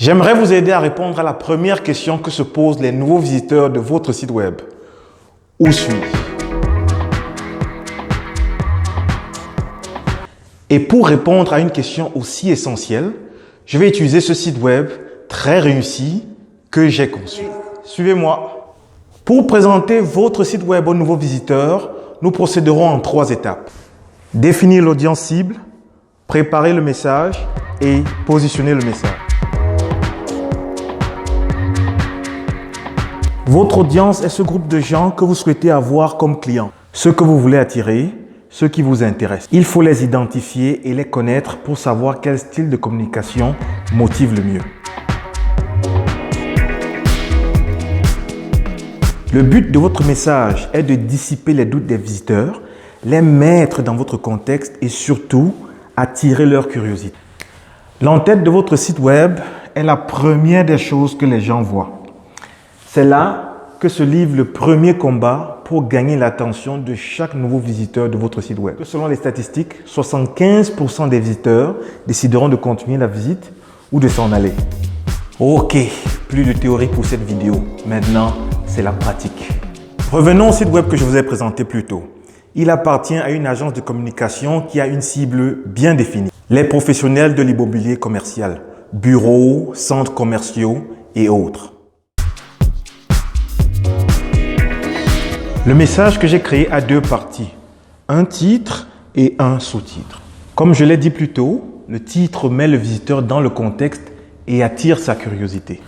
J'aimerais vous aider à répondre à la première question que se posent les nouveaux visiteurs de votre site web. Où suis-je? Et pour répondre à une question aussi essentielle, je vais utiliser ce site web très réussi que j'ai conçu. Suivez-moi. Pour présenter votre site web aux nouveaux visiteurs, nous procéderons en 3 étapes. Définir l'audience cible, préparer le message et positionner le message. Votre audience est ce groupe de gens que vous souhaitez avoir comme clients, ceux que vous voulez attirer, ceux qui vous intéressent. Il faut les identifier et les connaître pour savoir quel style de communication motive le mieux. Le but de votre message est de dissiper les doutes des visiteurs, les mettre dans votre contexte et surtout attirer leur curiosité. L'entête de votre site web est la première des choses que les gens voient. C'est là que se livre le premier combat pour gagner l'attention de chaque nouveau visiteur de votre site web. Selon les statistiques, 75% des visiteurs décideront de continuer la visite ou de s'en aller. Ok, plus de théorie pour cette vidéo. Maintenant, c'est la pratique. Revenons au site web que je vous ai présenté plus tôt. Il appartient à une agence de communication qui a une cible bien définie. Les professionnels de l'immobilier commercial, bureaux, centres commerciaux et autres. Le message que j'ai créé a 2 parties, un titre et un sous-titre. Comme je l'ai dit plus tôt, le titre met le visiteur dans le contexte et attire sa curiosité.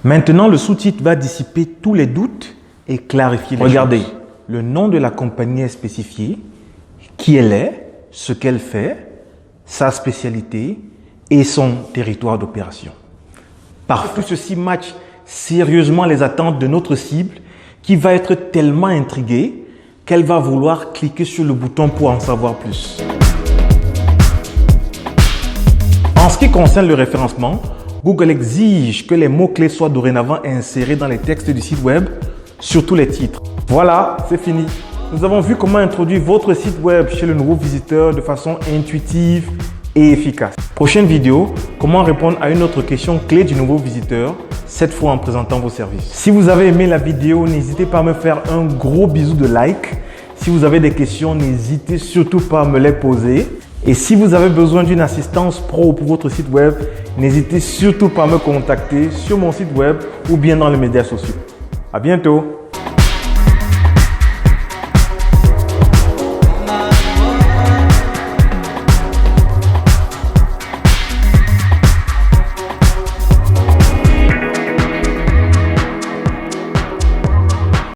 Maintenant, le sous-titre va dissiper tous les doutes et clarifier les choses. Regardez, le nom de la compagnie est spécifié, qui elle est, ce qu'elle fait, sa spécialité et son territoire d'opération. Parfait. Tout ceci matche sérieusement les attentes de notre cible qui va être tellement intriguée qu'elle va vouloir cliquer sur le bouton pour en savoir plus. En ce qui concerne le référencement, Google exige que les mots-clés soient dorénavant insérés dans les textes du site web, surtout les titres. Voilà, c'est fini. Nous avons vu comment introduire votre site web chez le nouveau visiteur de façon intuitive et efficace. Prochaine vidéo, comment répondre à une autre question clé du nouveau visiteur, cette fois en présentant vos services. Si vous avez aimé la vidéo, n'hésitez pas à me faire un gros bisou de like. Si vous avez des questions, n'hésitez surtout pas à me les poser. Et si vous avez besoin d'une assistance pro pour votre site web, n'hésitez surtout pas à me contacter sur mon site web ou bien dans les médias sociaux. À bientôt!